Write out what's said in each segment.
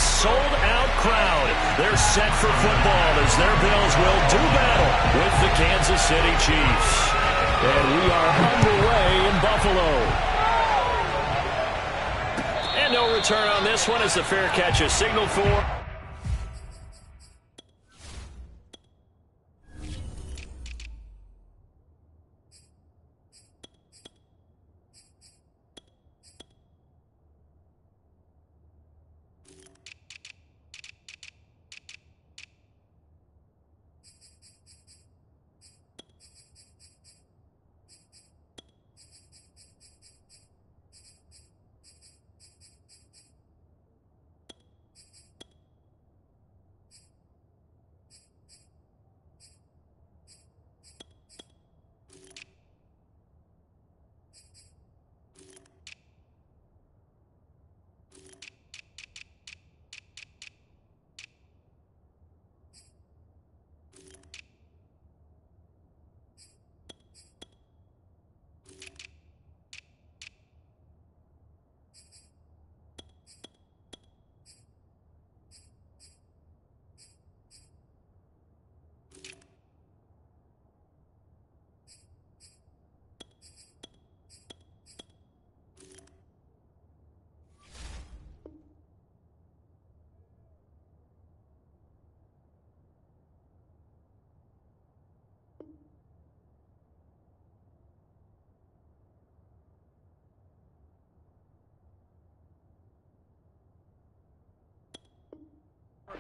sold-out crowd. They're set for football as their Bills will do battle with the Kansas City Chiefs. And we are underway in Buffalo. And no return on this one as the fair catch is signaled for.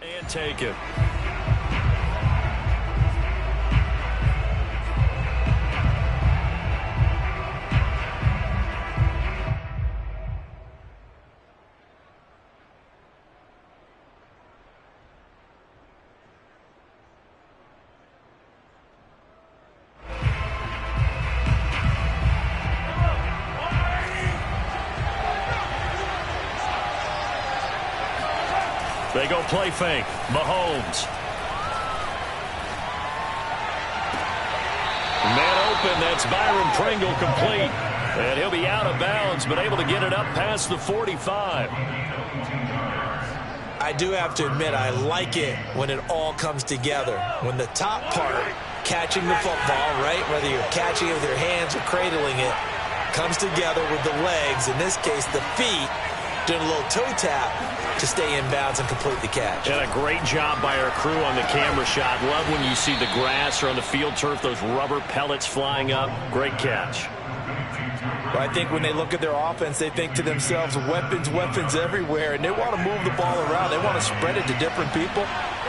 And take it. They go play fake. Mahomes. Man open. That's Byron Pringle complete. And he'll be out of bounds, but able to get it up past the 45. I do have to admit, I like it when it all comes together. When the top part, catching the football, right, whether you're catching it with your hands or cradling it, comes together with the legs, in this case the feet, doing a little toe tap to stay in bounds and complete the catch. And a great job by our crew on the camera shot. Love when you see the grass or on the field turf, those rubber pellets flying up. Great catch. Well, I think when they look at their offense, they think to themselves, weapons, weapons everywhere, and they want to move the ball around. They want to spread it to different people,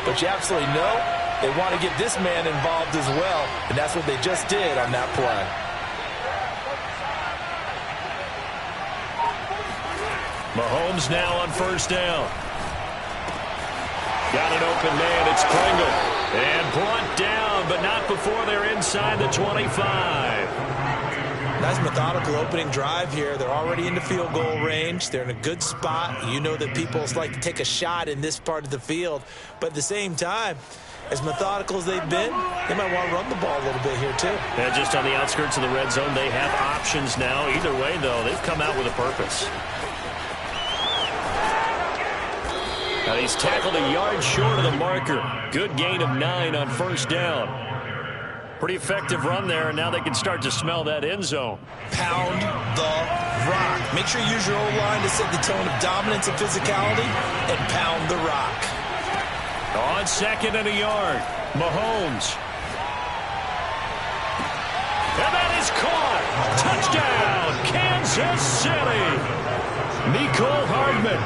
but you absolutely know they want to get this man involved as well, and that's what they just did on that play. Mahomes now on first down. Got an open man. It's Pringle. And brought down, but not before they're inside the 25. Nice methodical opening drive here. They're already in the field goal range. They're in a good spot. You know that people like to take a shot in this part of the field. But at the same time, as methodical as they've been, they might want to run the ball a little bit here too. Yeah, just on the outskirts of the red zone, they have options now. Either way, though, they've come out with a purpose. Now he's tackled a yard short of the marker. Good gain of 9 on first down. Pretty effective run there, and now they can start to smell that end zone. Pound the rock. Make sure you use your O-line to set the tone of dominance and physicality, and pound the rock. On second and a yard, Mahomes. And that is caught. Touchdown, Kansas City. Mecole Hardman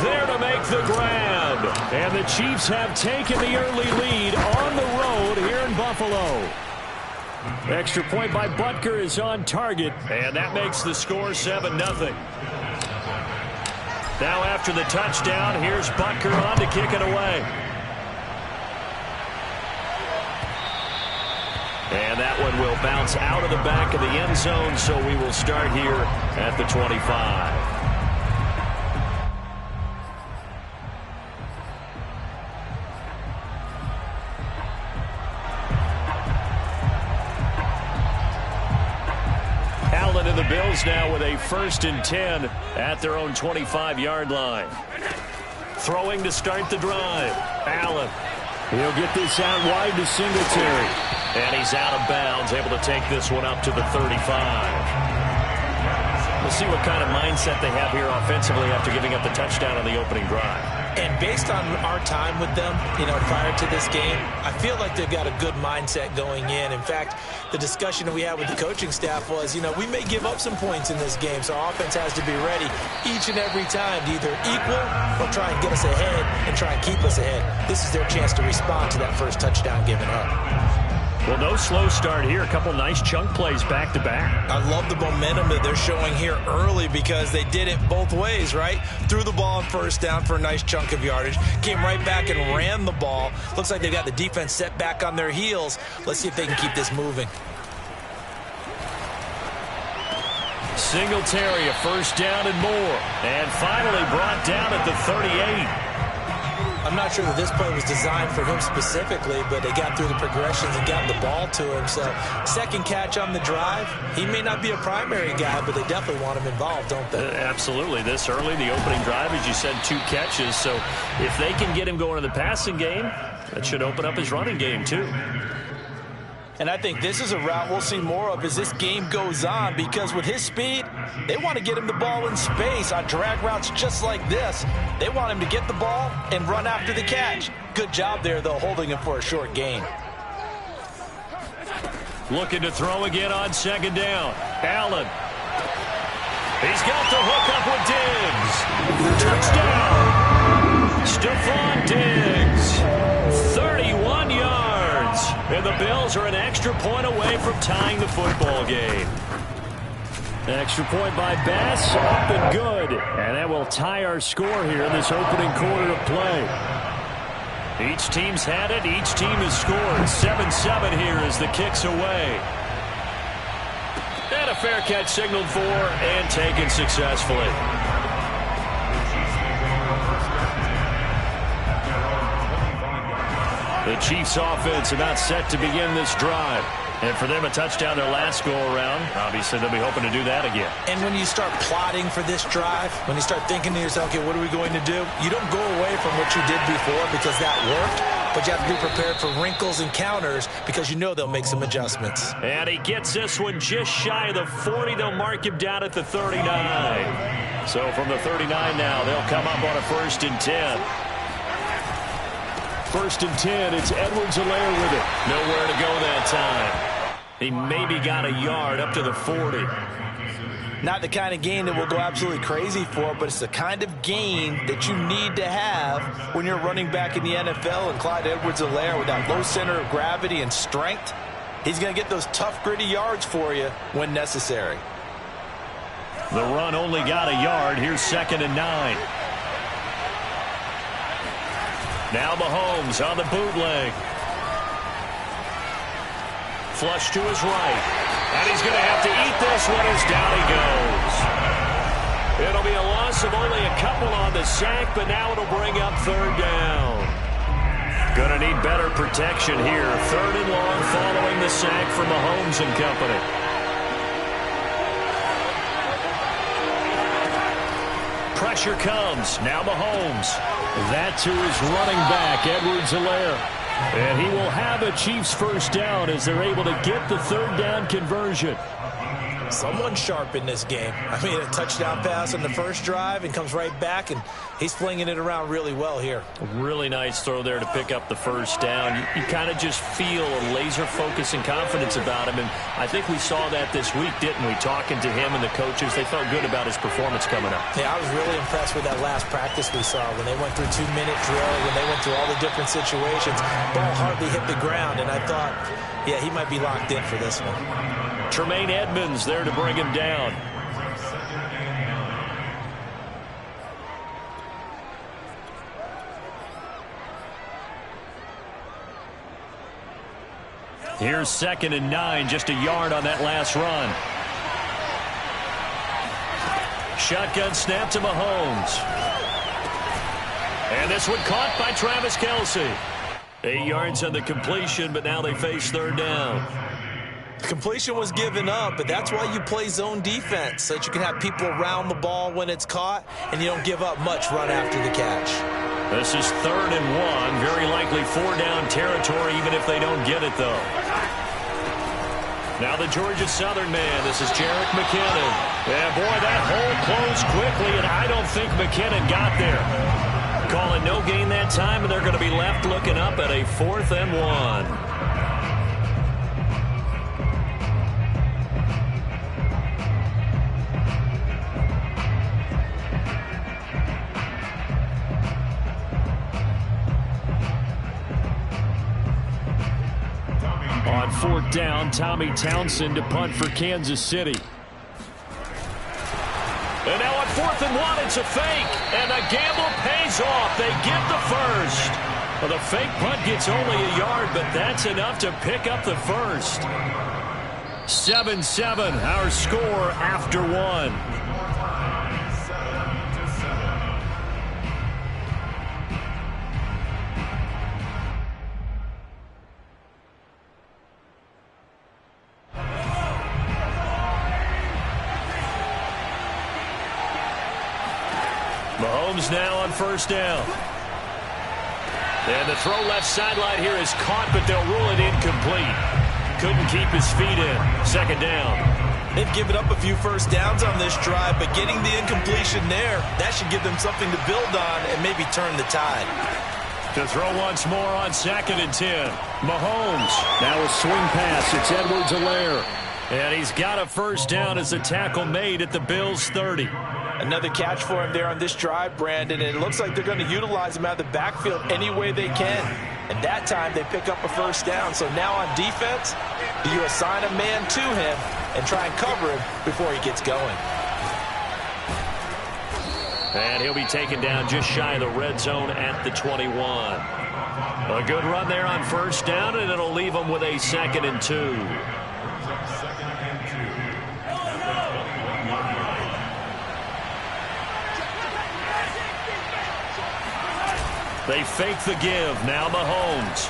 there to make the grab. And the Chiefs have taken the early lead on the road here in Buffalo. Extra point by Butker is on target, and that makes the score 7-0. Now after the touchdown, here's Butker on to kick it away. And that one will bounce out of the back of the end zone, so we will start here at the 25. Allen and the Bills now with a 1st and 10 at their own 25-yard line. Throwing to start the drive. Allen. He'll get this out wide to Singletary. And he's out of bounds, able to take this one up to the 35. We'll see what kind of mindset they have here offensively after giving up the touchdown on the opening drive. And based on our time with them, prior to this game, I feel like they've got a good mindset going in. In fact, the discussion that we had with the coaching staff was, we may give up some points in this game, so our offense has to be ready each and every time to either equal or try and get us ahead and try and keep us ahead. This is their chance to respond to that first touchdown given up. Well, no slow start here. A couple nice chunk plays back-to-back. I love the momentum that they're showing here early because they did it both ways, right? Threw the ball on first down for a nice chunk of yardage. Came right back and ran the ball. Looks like they've got the defense set back on their heels. Let's see if they can keep this moving. Singletary, a first down and more. And finally brought down at the 38. I'm not sure that this play was designed for him specifically, but they got through the progressions and got the ball to him. So second catch on the drive. He may not be a primary guy, but they definitely want him involved, don't they? Absolutely. This early, the opening drive, as you said, 2 catches. So if they can get him going in the passing game, that should open up his running game too. And I think this is a route we'll see more of as this game goes on, because with his speed, they want to get him the ball in space on drag routes just like this. They want him to get the ball and run after the catch. Good job there, though, holding him for a short gain. Looking to throw again on second down. Allen. He's got the hook up with Diggs. Touchdown. Stephon Diggs. 31 yards. And the Bills are an extra point away from tying the football game. Extra point by Bass, up and good. And that will tie our score here in this opening quarter of play. Each team's had it. Each team has scored. 7-7 here as the kick's away. And a fair catch signaled for and taken successfully. The Chiefs offense about set to begin this drive. And for them, a touchdown their last go-around. Obviously, they'll be hoping to do that again. And when you start plotting for this drive, when you start thinking to yourself, okay, what are we going to do? You don't go away from what you did before because that worked, but you have to be prepared for wrinkles and counters because you know they'll make some adjustments. And he gets this one just shy of the 40. They'll mark him down at the 39. So from the 39 now, they'll come up on a 1st and 10. 1st and 10, it's Edwards-Helaire with it. Nowhere to go that time. He maybe got a yard up to the 40. Not the kind of gain that we'll go absolutely crazy for, but it's the kind of gain that you need to have when you're running back in the NFL. And Clyde Edwards-Helaire, with that low center of gravity and strength, he's going to get those tough, gritty yards for you when necessary. The run only got a yard. Here's 2nd and 9. Now Mahomes on the bootleg. Flush to his right. And he's going to have to eat this one as down he goes. It'll be a loss of only a couple on the sack, but now it'll bring up 3rd down. Going to need better protection here. 3rd and long following the sack from Mahomes and company. Pressure comes. Now Mahomes. That to his running back, Edwards-Helaire. And he will have a Chiefs 1st down as they're able to get the 3rd down conversion. Someone sharp in this game. I mean, a touchdown pass on the first drive and comes right back, and he's flinging it around really well here. A really nice throw there to pick up the 1st down. You kind of just feel a laser focus and confidence about him, and I think we saw that this week, didn't we? Talking to him and the coaches, they felt good about his performance coming up. Yeah, I was really impressed with that last practice we saw when they went through 2-minute drill, when they went through all the different situations. Ball hardly hit the ground, and I thought, yeah, he might be locked in for this one. Tremaine Edmonds there to bring him down. Here's 2nd and 9, just a yard on that last run. Shotgun snap to Mahomes. And this one caught by Travis Kelce. 8 yards on the completion, but now they face 3rd down. Completion was given up, but that's why you play zone defense, so that you can have people around the ball when it's caught, and you don't give up much run after the catch. This is 3rd and 1. Very likely 4-down territory, even if they don't get it, though. Now the Georgia Southern man. This is Jerick McKinnon. Yeah, boy, that hole closed quickly, and I don't think McKinnon got there. Calling no gain that time, and they're going to be left looking up at a 4th and 1. On 4th down, Tommy Townsend to punt for Kansas City. And now on 4th and 1, it's a fake. And the gamble pays off. They get the first. Well, the fake punt gets only a yard, but that's enough to pick up the first. 7-7, our score after 1. Mahomes now on 1st down. And the throw left sideline here is caught, but they'll rule it incomplete. Couldn't keep his feet in. 2nd down. They've given up a few first downs on this drive, but getting the incompletion there, that should give them something to build on and maybe turn the tide. To throw once more on 2nd and 10. Mahomes. Now a swing pass. It's Edwards-Helaire. And he's got a 1st down as the tackle made at the Bills' 30. Another catch for him there on this drive, Brandon, and it looks like they're going to utilize him out of the backfield any way they can. And that time they pick up a 1st down. So now on defense, do you assign a man to him and try and cover him before he gets going? And he'll be taken down just shy of the red zone at the 21. A good run there on 1st down, and it'll leave them with a 2nd and 2. They fake the give. Now Mahomes.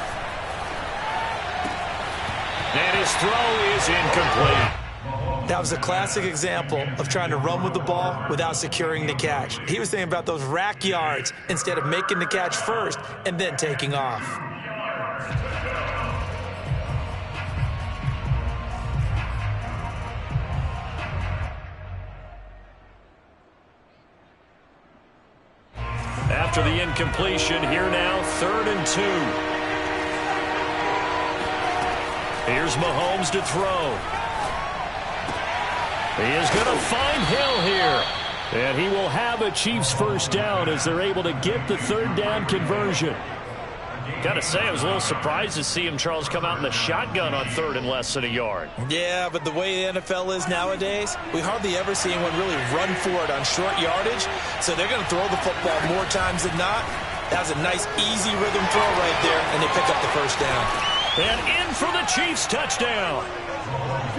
And his throw is incomplete. That was a classic example of trying to run with the ball without securing the catch. He was thinking about those rack yards instead of making the catch first and then taking off. After the incompletion, here now, 3rd and 2. Here's Mahomes to throw. He is going to find Hill here. And he will have a Chiefs 1st down as they're able to get the 3rd down conversion. Got to say, I was a little surprised to see him, Charles, come out in the shotgun on 3rd and less than a yard. Yeah, but the way the NFL is nowadays, we hardly ever see anyone really run for it on short yardage. So they're going to throw the football more times than not. That was a nice, easy rhythm throw right there, and they pick up the 1st down. And in for the Chiefs touchdown.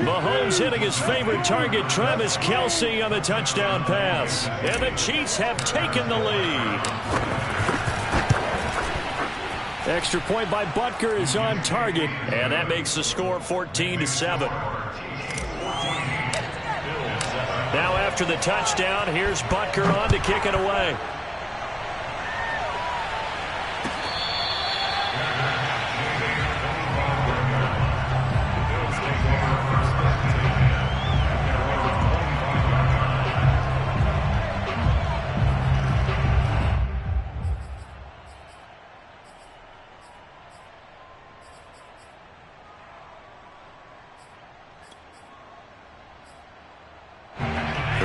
Mahomes hitting his favorite target, Travis Kelce, on the touchdown pass. And the Chiefs have taken the lead. Extra point by Butker is on target, and that makes the score 14-7. Now after the touchdown, here's Butker on to kick it away.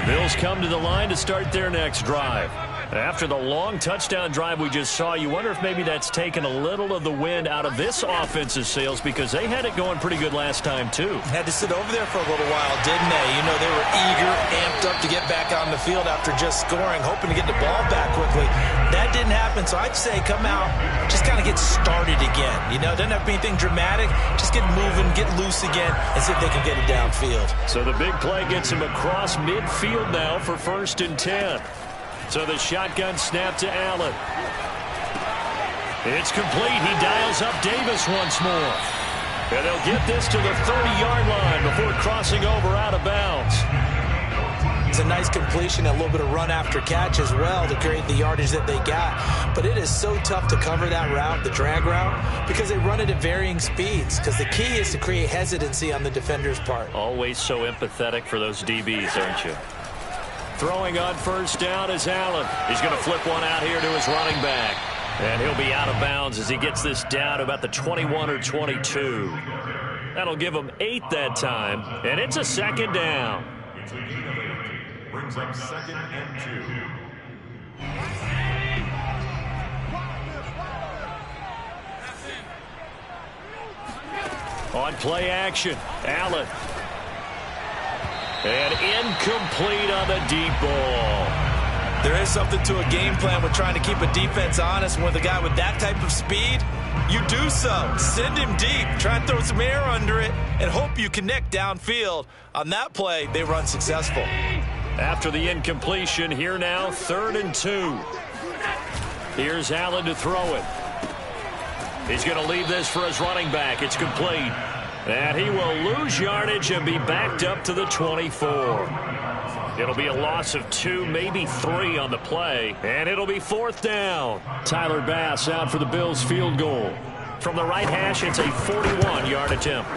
Bills come to the line to start their next drive. After the long touchdown drive we just saw, you wonder if maybe that's taken a little of the wind out of this offensive sails, because they had it going pretty good last time too. Had to sit over there for a little while, didn't they? You know, they were eager, amped up to get back on the field after just scoring, hoping to get the ball back quickly. That didn't happen, so I'd say come out, just kind of get started again. You know, doesn't have to be anything dramatic. Just get moving, get loose again, and see if they can get it downfield. So the big play gets him across midfield now for 1st and 10. So the shotgun snap to Allen. It's complete. He dials up Davis once more. And they'll get this to the 30-yard line before crossing over out of bounds. legs, a nice completion, a little bit of run after catch as well to create the yardage that they got. But it is so tough to cover that route, the drag route, because they run it at varying speeds, because the key is to create hesitancy on the defender's part. Always so empathetic for those DBs, aren't you? Throwing on first down is Allen. He's going to flip one out here to his running back. And he'll be out of bounds as he gets this down to about the 21 or 22. That'll give him 8 that time, and it's a second down. It's a gain of 8. Brings up 2nd and 2. On play action, Allen. And incomplete on the deep ball. There is something to a game plan with trying to keep a defense honest. With a guy with that type of speed, you do so. Send him deep. Try and throw some air under it and hope you connect downfield. On that play, they run successful. After the incompletion, here now, 3rd and 2. Here's Allen to throw it. He's going to leave this for his running back. It's complete. And he will lose yardage and be backed up to the 24. It'll be a loss of 2, maybe 3 on the play, and it'll be 4th down. Tyler Bass out for the Bills field goal. From the right hash, it's a 41-yard attempt.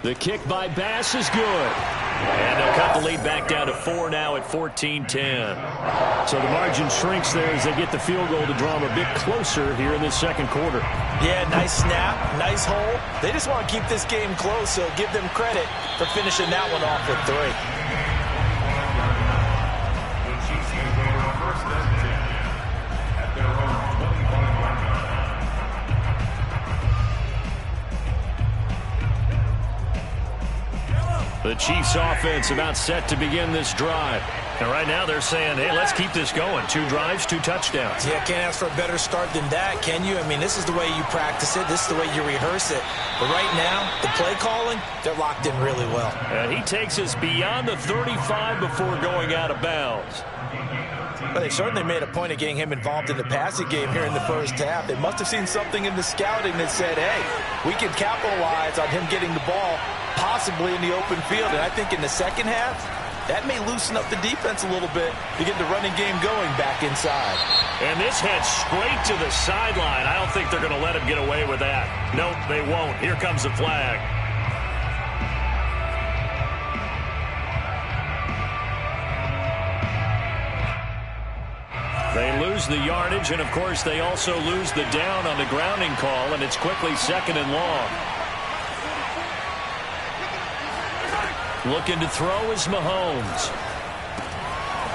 The kick by Bass is good. And they'll cut the lead back down to 4 now at 14-10. So the margin shrinks there as they get the field goal to draw them a bit closer here in this second quarter. Yeah, nice snap, nice hole. They just want to keep this game close, so give them credit for finishing that one off with 3. The Chiefs offense about set to begin this drive. And right now they're saying, hey, let's keep this going. 2 drives, 2 touchdowns. Yeah, can't ask for a better start than that, can you? I mean, this is the way you practice it. This is the way you rehearse it. But right now, the play calling, they're locked in really well. And he takes us beyond the 35 before going out of bounds. But they certainly made a point of getting him involved in the passing game here in the first half. They must have seen something in the scouting that said, hey, we can capitalize on him getting the ball possibly in the open field. And I think in the second half, that may loosen up the defense a little bit to get the running game going back inside. And this heads straight to the sideline. I don't think they're going to let him get away with that. Nope, they won't. Here comes the flag. They lose the yardage, and of course they also lose the down on the grounding call, and it's quickly 2nd and long. Looking to throw is Mahomes.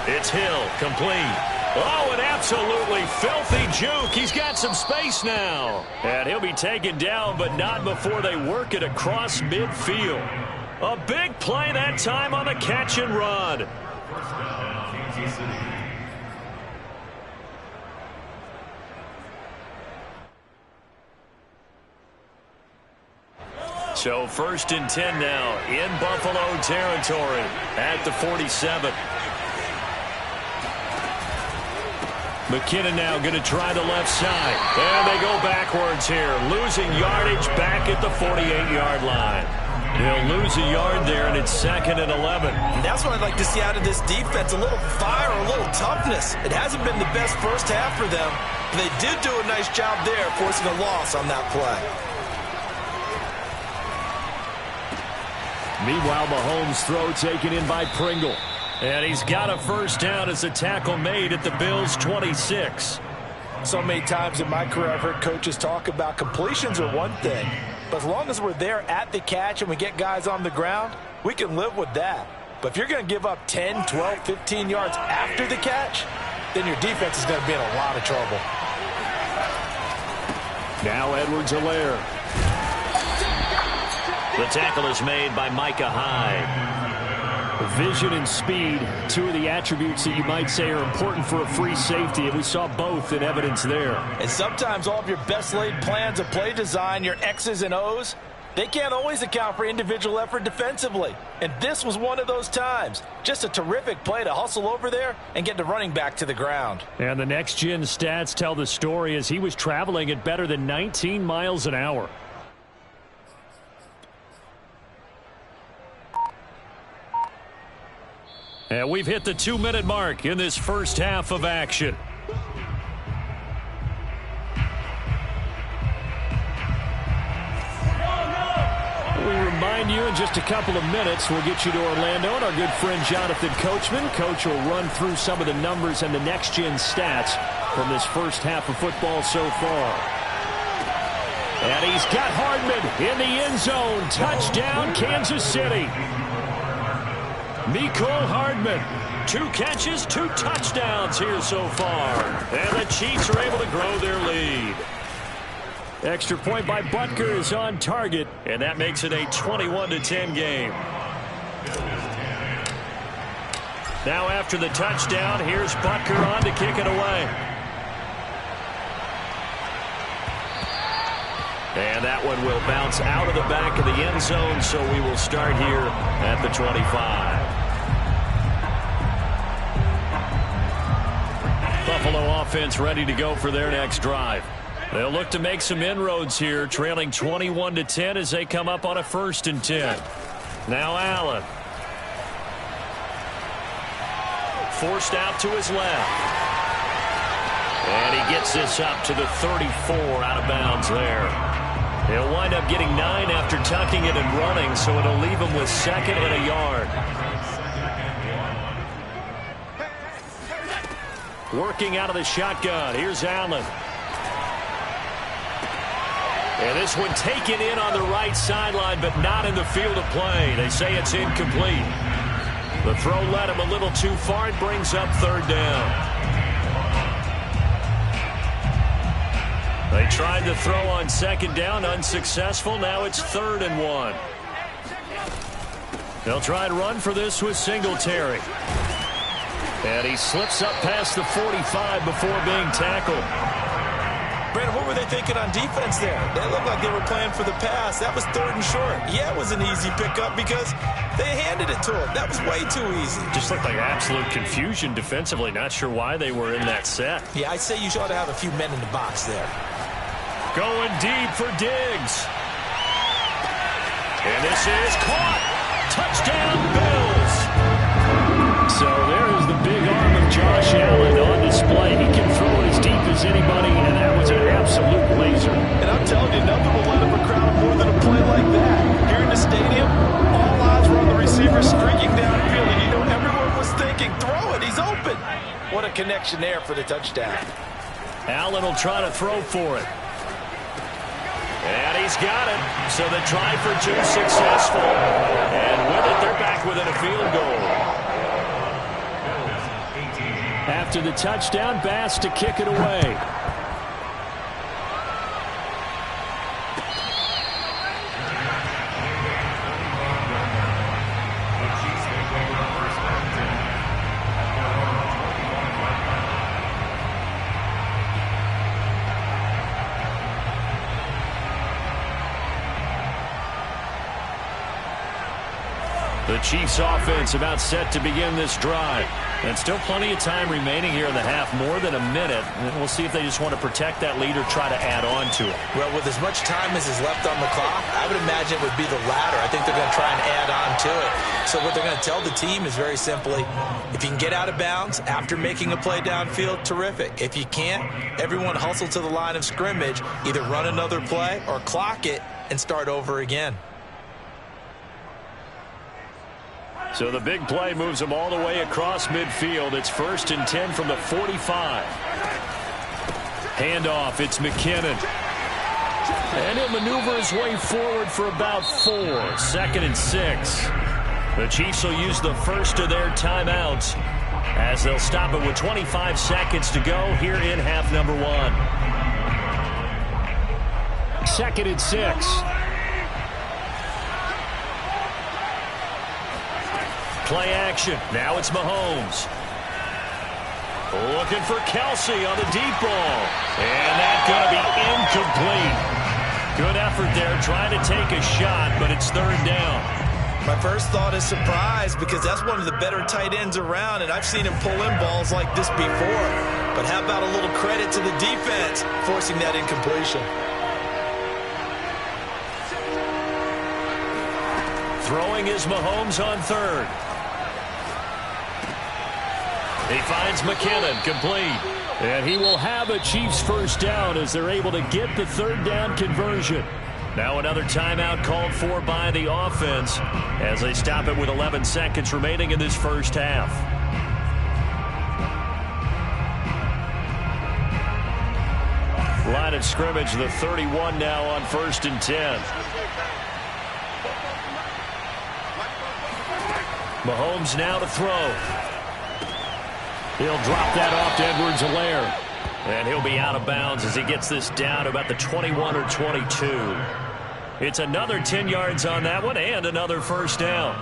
It's Hill, complete. Oh, an absolutely filthy juke. He's got some space now. And he'll be taken down, but not before they work it across midfield. A big play that time on the catch and run. So 1st and 10 now in Buffalo territory at the 47. McKinnon now going to try the left side. And they go backwards here, losing yardage back at the 48-yard line. They'll lose a yard there, and it's 2nd and 11. And that's what I'd like to see out of this defense, a little fire, a little toughness. It hasn't been the best first half for them, but they did do a nice job there forcing a loss on that play. Meanwhile, Mahomes' throw taken in by Pringle. And he's got a first down as a tackle made at the Bills' 26. So many times in my career I've heard coaches talk about completions are one thing. But as long as we're there at the catch and we get guys on the ground, we can live with that. But if you're going to give up 10, 12, 15 yards after the catch, then your defense is going to be in a lot of trouble. Now Edwards-Helaire. The tackle is made by Micah Hyde. Vision and speed, 2 of the attributes that you might say are important for a free safety, and we saw both in evidence there. And sometimes all of your best laid plans of play design, your X's and O's, they can't always account for individual effort defensively. And this was one of those times. Just a terrific play to hustle over there and get the running back to the ground. And the next-gen stats tell the story as he was traveling at better than 19 miles an hour. And we've hit the 2-minute mark in this first half of action. We remind you in just a couple of minutes, we'll get you to Orlando and our good friend Jonathan Coachman. Coach will run through some of the numbers and the next-gen stats from this first half of football so far. And he's got Hardman in the end zone. Touchdown, Kansas City. Mecole Hardman, 2 catches, 2 touchdowns here so far. And the Chiefs are able to grow their lead. Extra point by Butker is on target, and that makes it a 21-10 game. Now after the touchdown, here's Butker on to kick it away. And that one will bounce out of the back of the end zone, so we will start here at the 25. Buffalo offense ready to go for their next drive. They'll look to make some inroads here, trailing 21-10 as they come up on a 1st and 10. Now Allen. Forced out to his left. And he gets this up to the 34 out of bounds there. He'll wind up getting 9 after tucking it and running, so it'll leave him with 2nd and a yard. Working out of the shotgun. Here's Allen. And this one taken in on the right sideline, but not in the field of play. They say it's incomplete. The throw led him a little too far. It brings up 3rd down. They tried to throw on 2nd down, unsuccessful. Now it's 3rd and 1. They'll try and run for this with Singletary. And he slips up past the 45 before being tackled. Brandon, what were they thinking on defense there? They looked like they were playing for the pass. That was 3rd and short. Yeah, it was an easy pickup because they handed it to him. That was way too easy. Just looked like absolute confusion defensively. Not sure why they were in that set. Yeah, I'd say you ought to have a few men in the box there. Going deep for Diggs. And this is caught. Touchdown, Bills. So there is the big arm of Josh Allen on display. He can throw it as deep as anybody, and that was an absolute laser. And I'm telling you, nothing will let him a crowd more than a play like that. Here in the stadium, all eyes were on the receiver streaking downfield, and you know everyone was thinking, throw it, he's open. What a connection there for the touchdown. Allen will try to throw for it. And he's got it. So the try for 2 successful. And with it, they're back within a field goal. After the touchdown, Bass to kick it away. The Chiefs offense about set to begin this drive. And still plenty of time remaining here in the half, more than a minute. And we'll see if they just want to protect that lead or try to add on to it. Well, with as much time as is left on the clock, I would imagine it would be the latter. I think they're going to try and add on to it. So what they're going to tell the team is very simply, if you can get out of bounds after making a play downfield, terrific. If you can't, everyone hustle to the line of scrimmage, either run another play or clock it and start over again. So the big play moves them all the way across midfield. It's 1st and 10 from the 45. Handoff, it's McKinnon. And he'll maneuver his way forward for about 4. 2nd and 6. The Chiefs will use the first of their timeouts as they'll stop it with 25 seconds to go here in half number 1. 2nd and 6. Play action. Now it's Mahomes. Looking for Kelsey on the deep ball. And that's going to be incomplete. Good effort there trying to take a shot, but it's 3rd down. My first thought is surprise because that's one of the better tight ends around, and I've seen him pull in balls like this before. But how about a little credit to the defense forcing that incompletion? Throwing is Mahomes on 3rd. He finds McKinnon, complete. And he will have a Chiefs first down as they're able to get the third down conversion. Now another timeout called for by the offense as they stop it with 11 seconds remaining in this first half. Line of scrimmage, the 31 now on 1st and 10. Mahomes now to throw. He'll drop that off to Edwards-Helaire. And he'll be out of bounds as he gets this down to about the 21 or 22. It's another 10 yards on that one and another first down.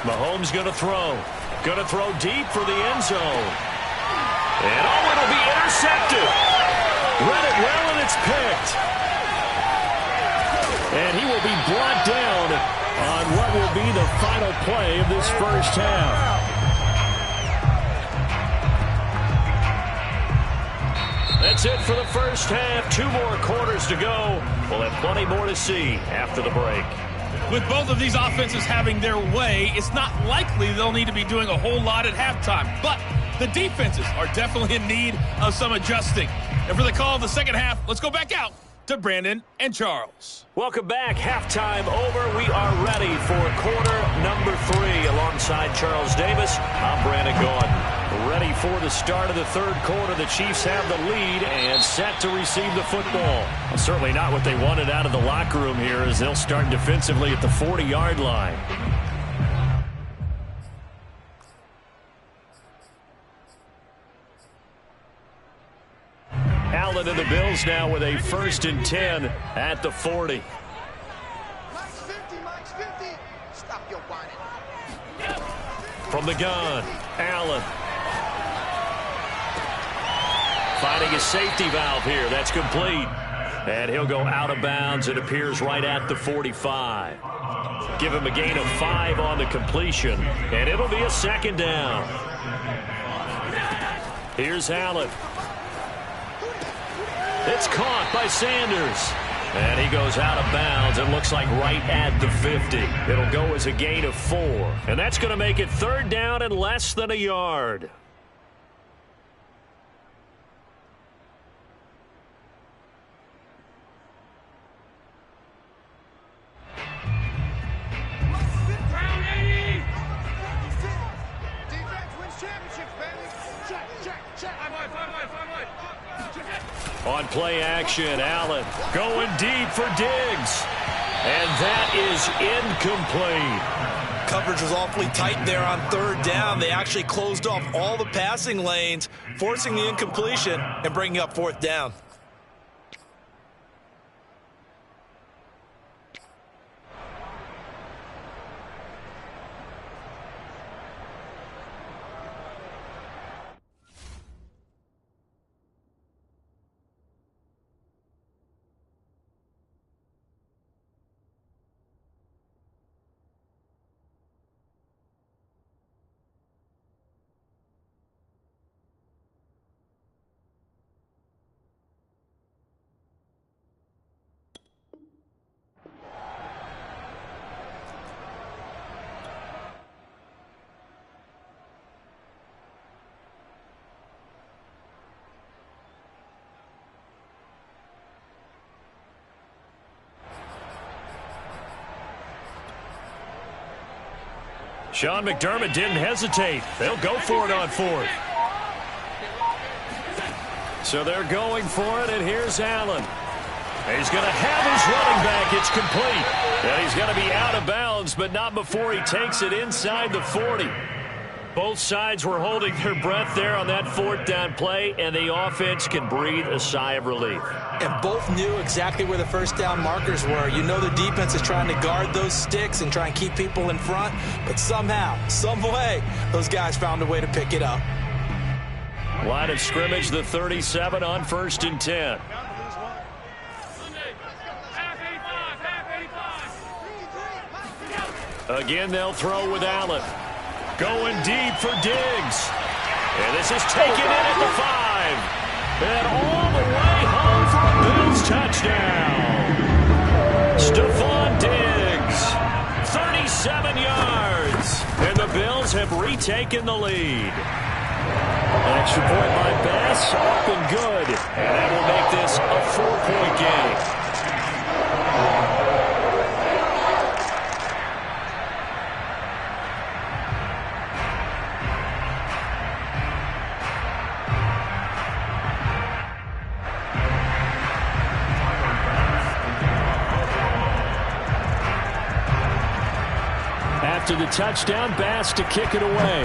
Mahomes going to throw. Going to throw deep for the end zone. And oh, it'll be intercepted. Read it well, and it's picked. And he will be brought down on what will be the final play of this first half. That's it for the first half. 2 more quarters to go. We'll have plenty more to see after the break. With both of these offenses having their way, it's not likely they'll need to be doing a whole lot at halftime. But the defenses are definitely in need of some adjusting. And for the call of the second half, let's go back out to Brandon and Charles. Welcome back. Halftime over. We are ready for quarter number 3. Alongside Charles Davis, I'm Brandon Gaudin. Ready for the start of the third quarter. The Chiefs have the lead and set to receive the football. Well, certainly not what they wanted out of the locker room here as they'll start defensively at the 40-yard line. Allen and the Bills now with a 1st and 10 at the 40. Stop your whining. From the gun, Allen. Finding a safety valve here. That's complete. And he'll go out of bounds. It appears right at the 45. Give him a gain of 5 on the completion. And it'll be a second down. Here's Allen. It's caught by Sanders. And he goes out of bounds. It looks like right at the 50. It'll go as a gain of 4. And that's going to make it third down and less than a yard. On play action, Allen going deep for Diggs. And that is incomplete. Coverage was awfully tight there on third down. They actually closed off all the passing lanes, forcing the incompletion and bringing up 4th down. Sean McDermott didn't hesitate. They'll go for it on 4th. So they're going for it, and here's Allen. He's going to have his running back. It's complete. And he's going to be out of bounds, but not before he takes it inside the 40. Both sides were holding their breath there on that 4th down play, and the offense can breathe a sigh of relief. And both knew exactly where the first down markers were. You know the defense is trying to guard those sticks and try and keep people in front, but somehow, some way, those guys found a way to pick it up. Line of scrimmage, the 37 on 1st and 10. Again, they'll throw with Allen. Going deep for Diggs. And this is taken in at the 5. And all the way home for a Bills touchdown. Stephon Diggs, 37 yards. And the Bills have retaken the lead. An extra point by Bass, up and good. And that will make this a 4-point game. After the touchdown, Bass to kick it away.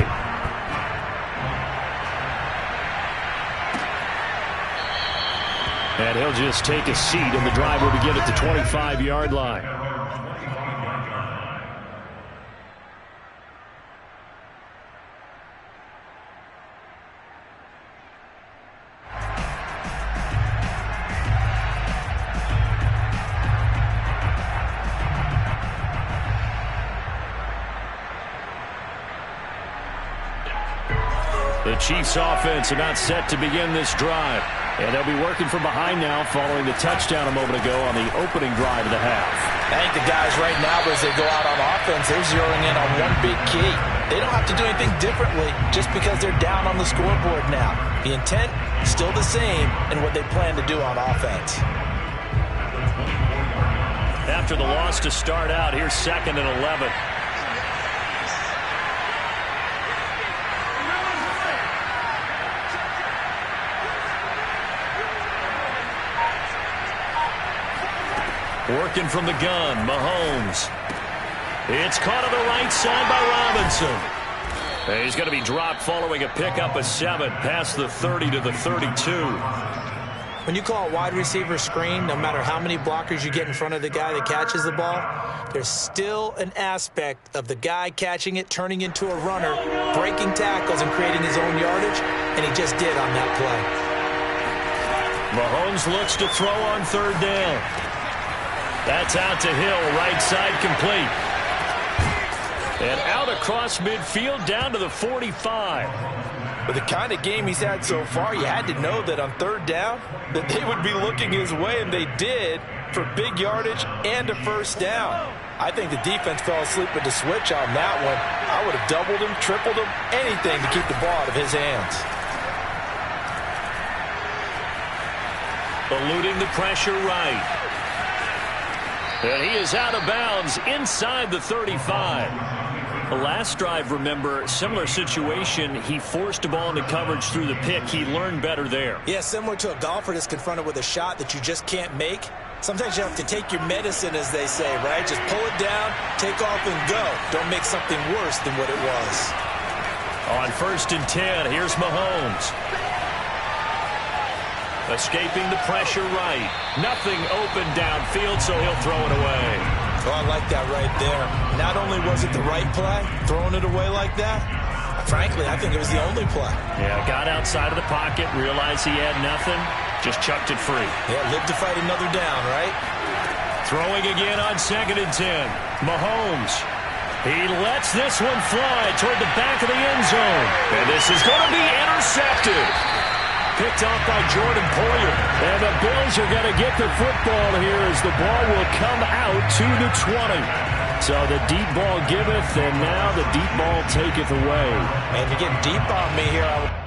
And he'll just take a seat, and the drive will begin at the 25-yard line. The Chiefs offense are not set to begin this drive. And they'll be working from behind now following the touchdown a moment ago on the opening drive of the half. I think the guys right now, as they go out on offense, they're zeroing in on one big key. They don't have to do anything differently just because they're down on the scoreboard now. The intent, still the same in what they plan to do on offense. After the loss to start out, here's 2nd and 11. Working from the gun, Mahomes. It's caught on the right side by Robinson. And he's going to be dropped following a pickup of 7 past the 30 to the 32. When you call a wide receiver screen, no matter how many blockers you get in front of the guy that catches the ball, there's still an aspect of the guy catching it, turning into a runner, breaking tackles and creating his own yardage, and he just did on that play. Mahomes looks to throw on 3rd down. That's out to Hill, right side complete. And out across midfield down to the 45. With the kind of game he's had so far, you had to know that on 3rd down that they would be looking his way, and they did, for big yardage and a 1st down. I think the defense fell asleep with the switch on that one. I would have doubled him, tripled him, anything to keep the ball out of his hands. Eluding the pressure right. And he is out of bounds inside the 35. The last drive, remember, similar situation. He forced the ball into coverage through the pick. He learned better there. Yeah, similar to a golfer that's confronted with a shot that you just can't make. Sometimes you have to take your medicine, as they say, right? Just pull it down, take off, and go. Don't make something worse than what it was. On 1st and 10, here's Mahomes. Escaping the pressure right. Nothing open downfield, so he'll throw it away. Oh, I like that right there. Not only was it the right play, throwing it away like that, frankly, I think it was the only play. Yeah, got outside of the pocket, realized he had nothing, just chucked it free. Yeah, lived to fight another down, right? Throwing again on 2nd and 10. Mahomes. He lets this one fly toward the back of the end zone. And this is going to be intercepted. Picked off by Jordan Poyer. And the Bills are going to get the football here as the ball will come out to the 20. So the deep ball giveth, and now the deep ball taketh away. Man, you're getting deep on me here.